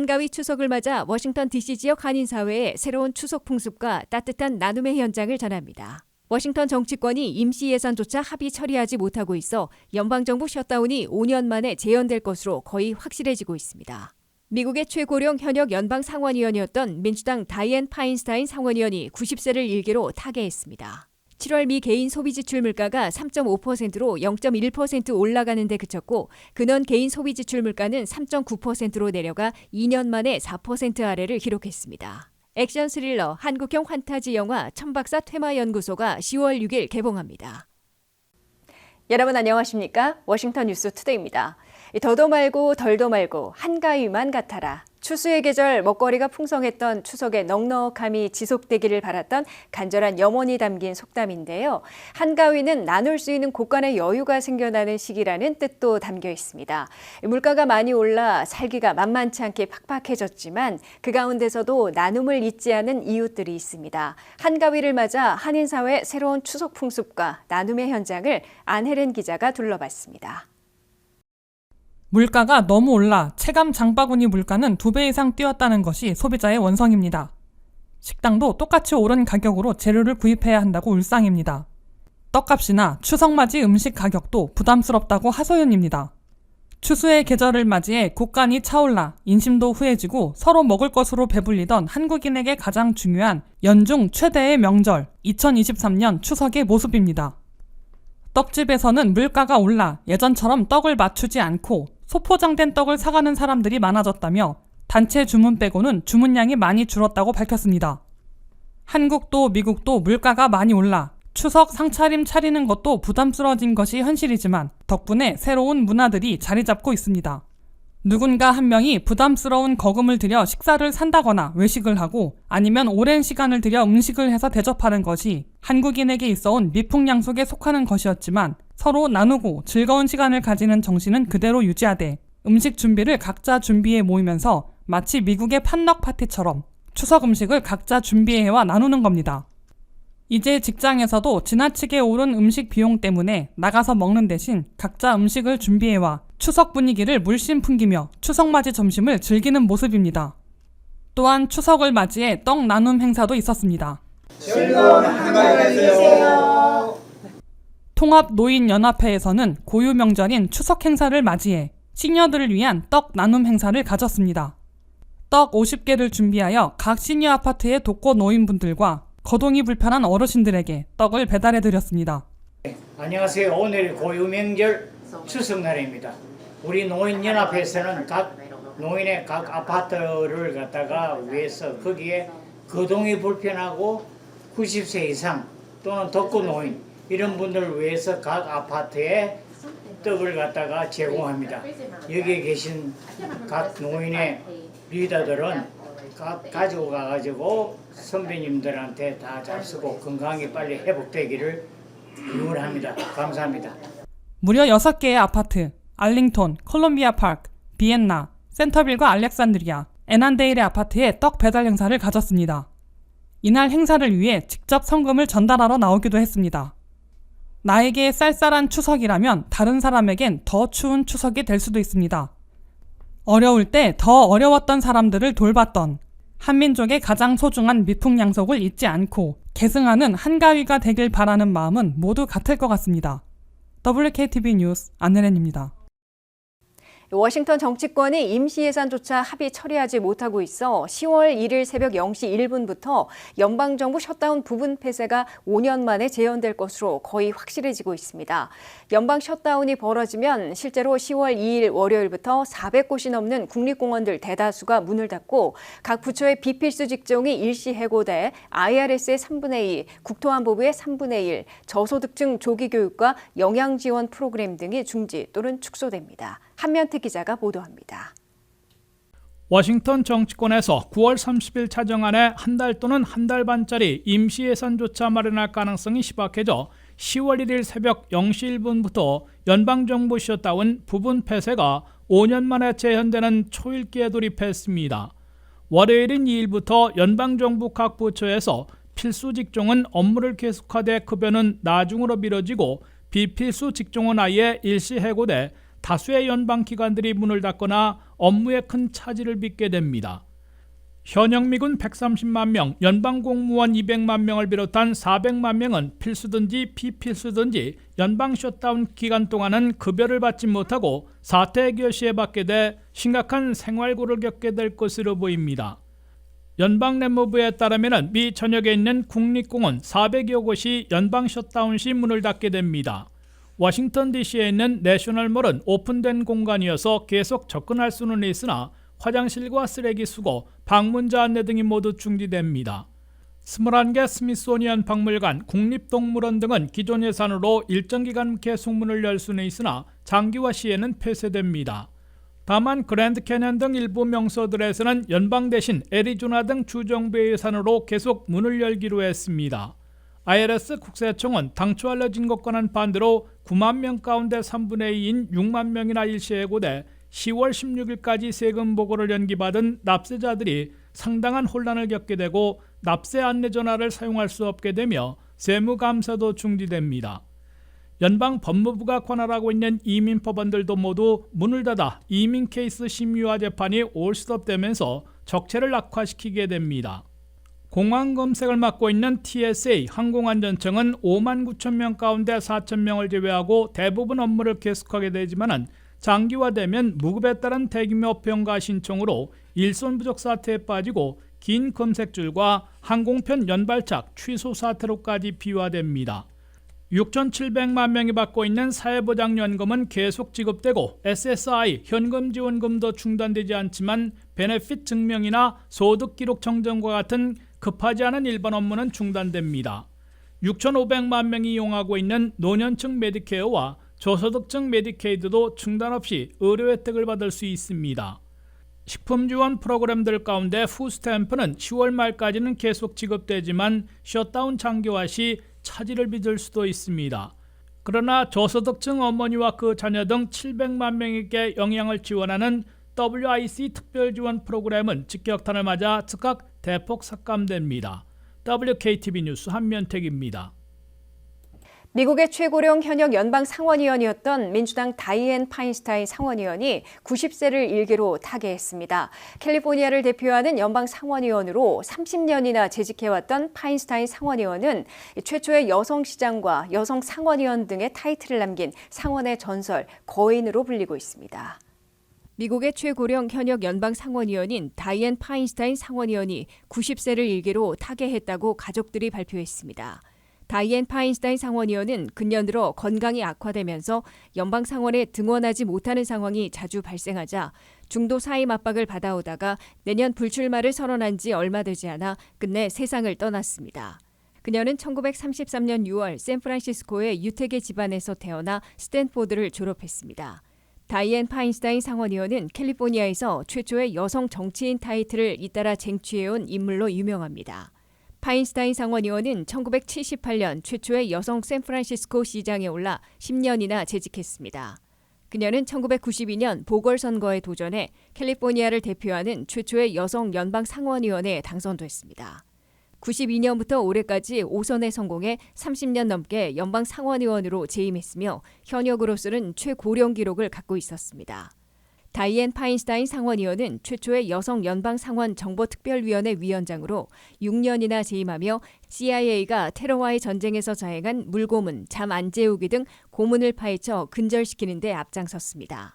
한가위 추석을 맞아 워싱턴 DC 지역 한인사회의 새로운 추석 풍습과 따뜻한 나눔의 현장을 전합니다. 워싱턴 정치권이 임시 예산조차 합의 처리하지 못하고 있어 연방정부 셧다운이 5년 만에 재연될 것으로 거의 확실해지고 있습니다. 미국의 최고령 현역 연방 상원의원이었던 민주당 다이앤 파인스타인 상원의원이 90세를 일기로 타계했습니다. 7월 미 개인 소비지출 물가가 3.5%로 0.1% 올라가는 데 그쳤고 근원 개인 소비지출 물가는 3.9%로 내려가 2년 만에 4% 아래를 기록했습니다. 액션 스릴러 한국형 환타지 영화 천박사 퇴마연구소가 10월 6일 개봉합니다. 여러분 안녕하십니까? 워싱턴 뉴스 투데이입니다. 더도 말고 덜도 말고 한가위만 같아라. 추수의 계절 먹거리가 풍성했던 추석의 넉넉함이 지속되기를 바랐던 간절한 염원이 담긴 속담인데요. 한가위는 나눌 수 있는 곳간의 여유가 생겨나는 시기라는 뜻도 담겨 있습니다. 물가가 많이 올라 살기가 만만치 않게 팍팍해졌지만 그 가운데서도 나눔을 잊지 않은 이웃들이 있습니다. 한가위를 맞아 한인사회 새로운 추석 풍습과 나눔의 현장을 안혜린 기자가 둘러봤습니다. 물가가 너무 올라 체감 장바구니 물가는 2배 이상 뛰었다는 것이 소비자의 원성입니다. 식당도 똑같이 오른 가격으로 재료를 구입해야 한다고 울상입니다. 떡값이나 추석맞이 음식 가격도 부담스럽다고 하소연입니다. 추수의 계절을 맞이해 곳간이 차올라 인심도 후해지고 서로 먹을 것으로 배불리던 한국인에게 가장 중요한 연중 최대의 명절 2023년 추석의 모습입니다. 떡집에서는 물가가 올라 예전처럼 떡을 맞추지 않고 소포장된 떡을 사가는 사람들이 많아졌다며 단체 주문 빼고는 주문량이 많이 줄었다고 밝혔습니다. 한국도 미국도 물가가 많이 올라 추석 상차림 차리는 것도 부담스러워진 것이 현실이지만 덕분에 새로운 문화들이 자리 잡고 있습니다. 누군가 한 명이 부담스러운 거금을 들여 식사를 산다거나 외식을 하고 아니면 오랜 시간을 들여 음식을 해서 대접하는 것이 한국인에게 있어온 미풍양속에 속하는 것이었지만 서로 나누고 즐거운 시간을 가지는 정신은 그대로 유지하되 음식 준비를 각자 준비해 모이면서 마치 미국의 판럭 파티처럼 추석 음식을 각자 준비해와 나누는 겁니다. 이제 직장에서도 지나치게 오른 음식 비용 때문에 나가서 먹는 대신 각자 음식을 준비해와 추석 분위기를 물씬 풍기며 추석맞이 점심을 즐기는 모습입니다. 또한 추석을 맞이해 떡 나눔 행사도 있었습니다. 즐거운 한가위 되세요. 통합노인연합회에서는 고유 명절인 추석 행사를 맞이해 시니어들을 위한 떡 나눔 행사를 가졌습니다. 떡 50개를 준비하여 각 시니어 아파트의 독거 노인분들과 거동이 불편한 어르신들에게 떡을 배달해드렸습니다. 안녕하세요. 오늘 고유 명절 추석날입니다. 우리 노인연합회에서는 각 노인의 각 아파트를 갖다가 위해서 거기에 거동이 불편하고 90세 이상 또는 독거 노인 이런 분들을 위해서 각 아파트에 떡을 갖다가 제공합니다. 여기에 계신 각 노인의 리더들은 가지고 가가지고 선배님들한테 다 잘 쓰고 건강이 빨리 회복되기를 응원합니다. 감사합니다. 무려 6개의 아파트, 알링톤, 콜롬비아 파크, 비엔나, 센터빌과 알렉산드리아, 애난데일의 아파트에 떡 배달 행사를 가졌습니다. 이날 행사를 위해 직접 성금을 전달하러 나오기도 했습니다. 나에게 쌀쌀한 추석이라면 다른 사람에겐 더 추운 추석이 될 수도 있습니다. 어려울 때 더 어려웠던 사람들을 돌봤던 한민족의 가장 소중한 미풍양속을 잊지 않고 계승하는 한가위가 되길 바라는 마음은 모두 같을 것 같습니다. WKTV 뉴스 안혜린입니다. 워싱턴 정치권이 임시 예산조차 합의 처리하지 못하고 있어 10월 1일 새벽 0시 1분부터 연방정부 셧다운 부분 폐쇄가 5년 만에 재연될 것으로 거의 확실해지고 있습니다. 연방 셧다운이 벌어지면 실제로 10월 2일 월요일부터 400곳이 넘는 국립공원들 대다수가 문을 닫고 각 부처의 비필수 직종이 일시 해고돼 IRS의 3분의 2, 국토안보부의 3분의 1, 저소득층 조기교육과 영양지원 프로그램 등이 중지 또는 축소됩니다. 한면태 기자가 보도합니다. 워싱턴 정치권에서 9월 30일 차정안에 한 달 또는 한 달 반짜리 임시 예산조차 마련할 가능성이 희박해져 10월 1일 새벽 0시 1분부터 연방정부 셧다운 부분 폐쇄가 5년 만에 재현되는 초읽기에 돌입했습니다. 월요일인 2일부터 연방정부 각 부처에서 필수 직종은 업무를 계속하되 급여는 나중으로 미뤄지고 비필수 직종은 아예 일시 해고돼 다수의 연방 기관들이 문을 닫거나 업무에 큰 차질을 빚게 됩니다. 현역 미군 130만 명, 연방 공무원 200만 명을 비롯한 400만 명은 필수든지 비필수든지 연방 셧다운 기간 동안은 급여를 받지 못하고 사퇴 결시에 받게 돼 심각한 생활고를 겪게 될 것으로 보입니다. 연방 내무부에 따르면 미 전역에 있는 국립공원 400여 곳이 연방 셧다운 시 문을 닫게 됩니다. 워싱턴 DC에 있는 내셔널몰은 오픈된 공간이어서 계속 접근할 수는 있으나 화장실과 쓰레기 수거, 방문자 안내 등이 모두 중지됩니다. 21개 스미소니언 박물관, 국립동물원 등은 기존 예산으로 일정 기간 계속 문을 열 수는 있으나 장기화 시에는 폐쇄됩니다. 다만 그랜드 캐년 등 일부 명소들에서는 연방 대신 애리조나 등 주정부의 예산으로 계속 문을 열기로 했습니다. IRS 국세청은 당초 알려진 것과는 반대로 9만 명 가운데 3분의 2인 6만 명이나 일시에 예고돼 10월 16일까지 세금 보고를 연기받은 납세자들이 상당한 혼란을 겪게 되고 납세 안내 전화를 사용할 수 없게 되며 세무감사도 중지됩니다. 연방 법무부가 관할하고 있는 이민 법원들도 모두 문을 닫아 이민 케이스 심의와 재판이 올스톱되면서 적체를 악화시키게 됩니다. 공항 검색을 맡고 있는 TSA 항공안전청은 5만 9천 명 가운데 4천 명을 제외하고 대부분 업무를 계속하게 되지만 장기화되면 무급에 따른 대규모 병가 신청으로 일손 부족 사태에 빠지고 긴 검색줄과 항공편 연발착 취소 사태로까지 비화됩니다. 6,700만 명이 받고 있는 사회보장연금은 계속 지급되고 SSI 현금 지원금도 중단되지 않지만 베네핏 증명이나 소득 기록 정정과 같은 급하지 않은 일반 업무는 중단됩니다. 6,500만 명이 이용하고 있는 노년층 메디케어와 저소득층 메디케이드도 중단 없이 의료 혜택을 받을 수 있습니다. 식품 지원 프로그램들 가운데 푸스탬프는 10월 말까지는 계속 지급되지만 셧다운 장기화 시 차질을 빚을 수도 있습니다. 그러나 저소득층 어머니와 그 자녀 등 700만 명에게 영양을 지원하는 WIC 특별 지원 프로그램은 직격탄을 맞아 즉각 대폭 삭감됩니다. WKTV 뉴스 한면택입니다. 미국의 최고령 현역 연방 상원의원이었던 민주당 다이앤 파인스타인 상원의원이 90세를 일기로 타계했습니다. 캘리포니아를 대표하는 연방 상원의원으로 30년이나 재직해왔던 파인스타인 상원의원은 최초의 여성 시장과 여성 상원의원 등의 타이틀을 남긴 상원의 전설, 거인으로 불리고 있습니다. 미국의 최고령 현역 연방 상원의원인 다이앤 파인스타인 상원의원이 90세를 일기로 타계했다고 가족들이 발표했습니다. 다이앤 파인스타인 상원의원은 근년 들어 건강이 악화되면서 연방 상원에 등원하지 못하는 상황이 자주 발생하자 중도 사임 압박을 받아오다가 내년 불출마를 선언한 지 얼마 되지 않아 끝내 세상을 떠났습니다. 그녀는 1933년 6월 샌프란시스코의 유태계 집안에서 태어나 스탠포드를 졸업했습니다. 다이앤 파인스타인 상원의원은 캘리포니아에서 최초의 여성 정치인 타이틀을 잇따라 쟁취해온 인물로 유명합니다. 파인스타인 상원의원은 1978년 최초의 여성 샌프란시스코 시장에 올라 10년이나 재직했습니다. 그녀는 1992년 보궐선거에 도전해 캘리포니아를 대표하는 최초의 여성 연방 상원의원에 당선됐습니다. 92년부터 올해까지 5선에 성공해 30년 넘게 연방 상원의원으로 재임했으며 현역으로서는 최고령 기록을 갖고 있었습니다. 다이앤 파인스타인 상원의원은 최초의 여성 연방 상원 정보특별위원회 위원장으로 6년이나 재임하며 CIA가 테러와의 전쟁에서 자행한 물고문, 잠 안 재우기 등 고문을 파헤쳐 근절시키는 데 앞장섰습니다.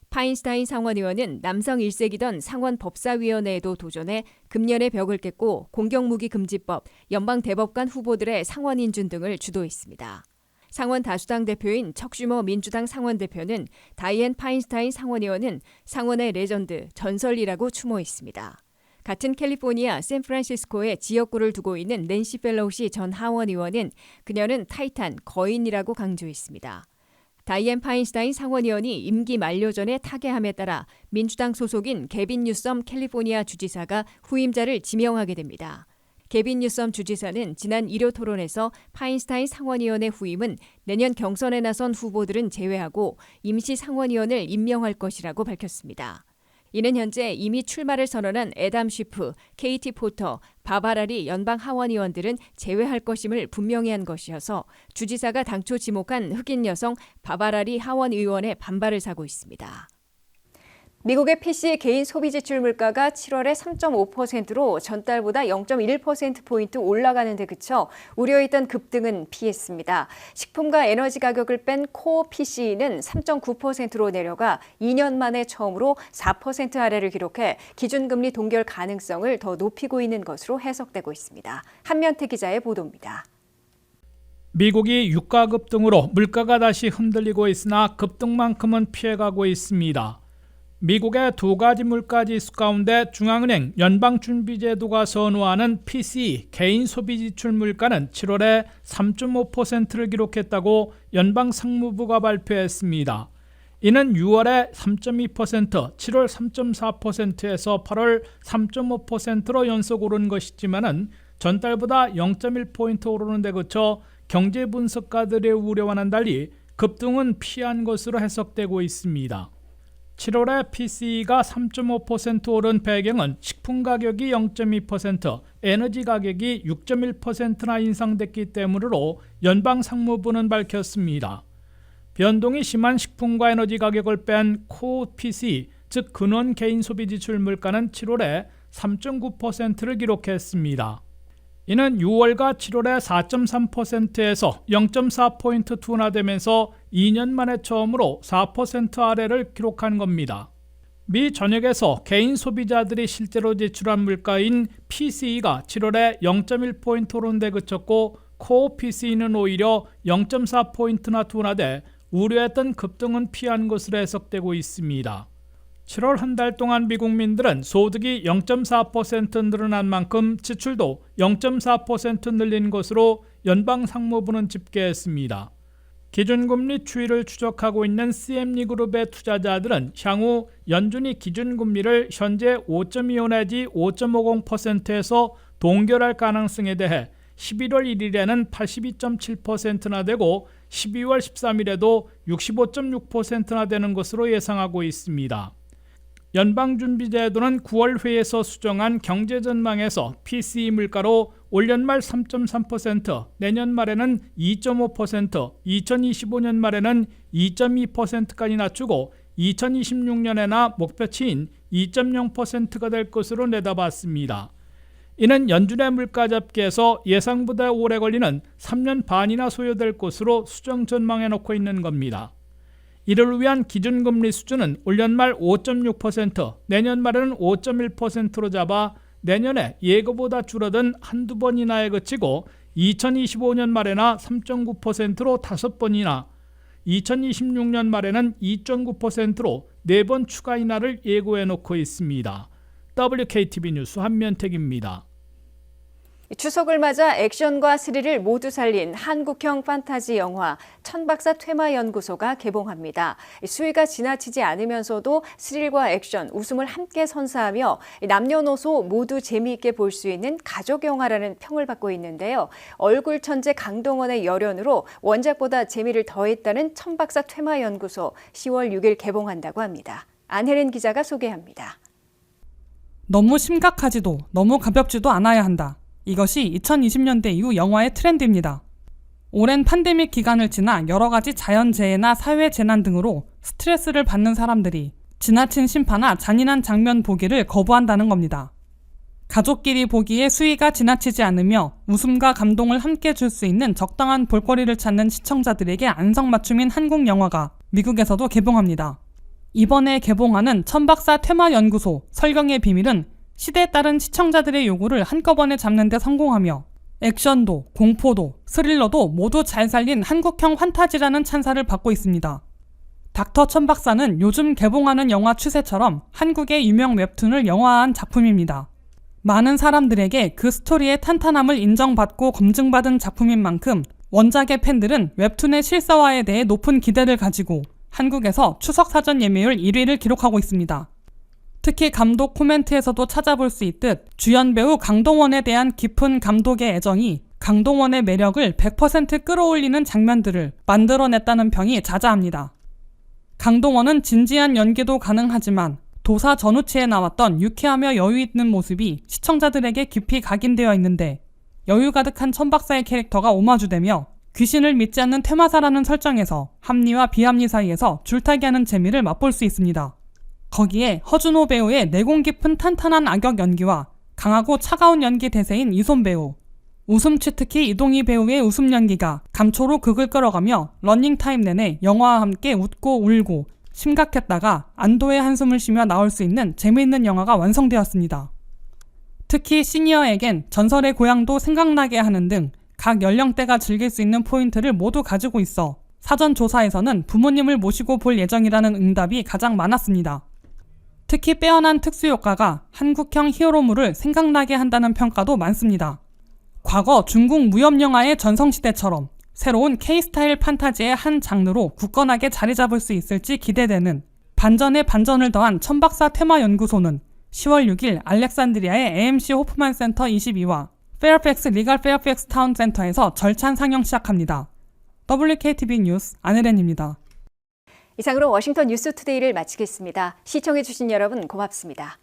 파인스타인 상원의원은 남성 1세기던 상원법사위원회에도 도전해 금년의 벽을 깼고 공격무기금지법, 연방대법관 후보들의 상원 인준 등을 주도했습니다. 상원 다수당 대표인 척 슈머 민주당 상원 대표는 다이앤 파인스타인 상원의원은 상원의 레전드, 전설이라고 추모했습니다. 같은 캘리포니아 샌프란시스코에 지역구를 두고 있는 낸시 펠로시 전 하원 의원은 그녀는 타이탄, 거인이라고 강조했습니다. 다이앤 파인스타인 상원의원이 임기 만료 전에 타계함에 따라 민주당 소속인 게빈 뉴섬 캘리포니아 주지사가 후임자를 지명하게 됩니다. 게빈 뉴섬 주지사는 지난 일요 토론에서 파인스타인 상원의원의 후임은 내년 경선에 나선 후보들은 제외하고 임시 상원의원을 임명할 것이라고 밝혔습니다. 이는 현재 이미 출마를 선언한 애담 쉬프, 케이티 포터, 바바라리 연방 하원 의원들은 제외할 것임을 분명히 한 것이어서 주지사가 당초 지목한 흑인 여성 바바라리 하원 의원의 반발을 사고 있습니다. 미국의 PC 개인 소비 지출 물가가 7월에 3.5%로 전달보다 0.1%포인트 올라가는 데 그쳐 우려했던 급등은 피했습니다. 식품과 에너지 가격을 뺀 코어 PCE는 3.9%로 내려가 2년 만에 처음으로 4% 아래를 기록해 기준금리 동결 가능성을 더 높이고 있는 것으로 해석되고 있습니다. 한면태 기자의 보도입니다. 미국이 유가 급등으로 물가가 다시 흔들리고 있으나 급등만큼은 피해가고 있습니다. 미국의 두 가지 물가지수 가운데 중앙은행 연방준비제도가 선호하는 PCE 개인 소비지출 물가는 7월에 3.5%를 기록했다고 연방상무부가 발표했습니다. 이는 6월에 3.2%, 7월 3.4%에서 8월 3.5%로 연속 오른 것이지만은 전달보다 0.1포인트 오르는 데 그쳐 경제 분석가들의 우려와는 달리 급등은 피한 것으로 해석되고 있습니다. 7월에 PCE가 3.5% 오른 배경은 식품 가격이 0.2%, 에너지 가격이 6.1%나 인상됐기 때문으로 연방상무부는 밝혔습니다. 변동이 심한 식품과 에너지 가격을 뺀 코어 PCE, 즉 근원 개인 소비 지출 물가는 7월에 3.9%를 기록했습니다. 이는 6월과 7월에 4.3%에서 0.4포인트 둔화되면서 2년 만에 처음으로 4% 아래를 기록한 겁니다. 미 전역에서 개인 소비자들이 실제로 지출한 물가인 PCE가 7월에 0.1포인트 오른 데 그쳤고 코어 PCE는 오히려 0.4포인트나 둔화돼 우려했던 급등은 피한 것으로 해석되고 있습니다. 7월 한 달 동안 미국민들은 소득이 0.4% 늘어난 만큼 지출도 0.4% 늘린 것으로 연방상무부는 집계했습니다. 기준금리 추이를 추적하고 있는 CME 그룹의 투자자들은 향후 연준이 기준금리를 현재 5.25 내지 5.50%에서 동결할 가능성에 대해 11월 1일에는 82.7%나 되고 12월 13일에도 65.6%나 되는 것으로 예상하고 있습니다. 연방준비제도는 9월 회의에서 수정한 경제전망에서 PCE 물가로 올 연말 3.3%, 내년 말에는 2.5%, 2025년 말에는 2.2%까지 낮추고 2026년에나 목표치인 2.0%가 될 것으로 내다봤습니다. 이는 연준의 물가 잡기에서 예상보다 오래 걸리는 3년 반이나 소요될 것으로 수정 전망해 놓고 있는 겁니다. 이를 위한 기준금리 수준은 올 연말 5.6%, 내년 말에는 5.1%로 잡아 내년에 예고보다 줄어든 한두 번이나에 그치고 2025년 말에나 3.9%로 5번이나 2026년 말에는 2.9%로 4번 추가 인하를 예고해 놓고 있습니다. WKTV 뉴스 한면택입니다. 추석을 맞아 액션과 스릴을 모두 살린 한국형 판타지 영화 천박사 퇴마연구소가 개봉합니다. 수위가 지나치지 않으면서도 스릴과 액션, 웃음을 함께 선사하며 남녀노소 모두 재미있게 볼 수 있는 가족 영화라는 평을 받고 있는데요. 얼굴 천재 강동원의 열연으로 원작보다 재미를 더했다는 천박사 퇴마연구소 10월 6일 개봉한다고 합니다. 안혜린 기자가 소개합니다. 너무 심각하지도 너무 가볍지도 않아야 한다. 이것이 2020년대 이후 영화의 트렌드입니다. 오랜 팬데믹 기간을 지나 여러 가지 자연재해나 사회재난 등으로 스트레스를 받는 사람들이 지나친 심파나 잔인한 장면 보기를 거부한다는 겁니다. 가족끼리 보기에 수위가 지나치지 않으며 웃음과 감동을 함께 줄 수 있는 적당한 볼거리를 찾는 시청자들에게 안성맞춤인 한국 영화가 미국에서도 개봉합니다. 이번에 개봉하는 천박사 퇴마연구소 설경의 비밀은 시대에 따른 시청자들의 요구를 한꺼번에 잡는 데 성공하며 액션도, 공포도, 스릴러도 모두 잘 살린 한국형 환타지라는 찬사를 받고 있습니다. 닥터 천박사는 요즘 개봉하는 영화 추세처럼 한국의 유명 웹툰을 영화화한 작품입니다. 많은 사람들에게 그 스토리의 탄탄함을 인정받고 검증받은 작품인 만큼 원작의 팬들은 웹툰의 실사화에 대해 높은 기대를 가지고 한국에서 추석 사전 예매율 1위를 기록하고 있습니다. 특히 감독 코멘트에서도 찾아볼 수 있듯 주연 배우 강동원에 대한 깊은 감독의 애정이 강동원의 매력을 100% 끌어올리는 장면들을 만들어냈다는 평이 자자합니다. 강동원은 진지한 연기도 가능하지만 도사 전우치에 나왔던 유쾌하며 여유 있는 모습이 시청자들에게 깊이 각인되어 있는데 여유 가득한 천박사의 캐릭터가 오마주되며 귀신을 믿지 않는 퇴마사라는 설정에서 합리와 비합리 사이에서 줄타기하는 재미를 맛볼 수 있습니다. 거기에 허준호 배우의 내공 깊은 탄탄한 악역 연기와 강하고 차가운 연기 대세인 이솜 배우, 웃음 취특히 이동희 배우의 웃음 연기가 감초로 극을 끌어가며 러닝타임 내내 영화와 함께 웃고 울고 심각했다가 안도의 한숨을 쉬며 나올 수 있는 재미있는 영화가 완성되었습니다. 특히 시니어에겐 전설의 고향도 생각나게 하는 등 각 연령대가 즐길 수 있는 포인트를 모두 가지고 있어 사전 조사에서는 부모님을 모시고 볼 예정이라는 응답이 가장 많았습니다. 특히 빼어난 특수효과가 한국형 히어로물을 생각나게 한다는 평가도 많습니다. 과거 중국 무협영화의 전성시대처럼 새로운 K-스타일 판타지의 한 장르로 굳건하게 자리 잡을 수 있을지 기대되는 반전에 반전을 더한 천박사 테마연구소는 10월 6일 알렉산드리아의 AMC 호프만 센터 22와 페어팩스 리갈 페어팩스 타운 센터에서 절찬 상영 시작합니다. WKTV 뉴스 안혜련입니다. 이상으로 워싱턴 뉴스투데이를 마치겠습니다. 시청해주신 여러분 고맙습니다.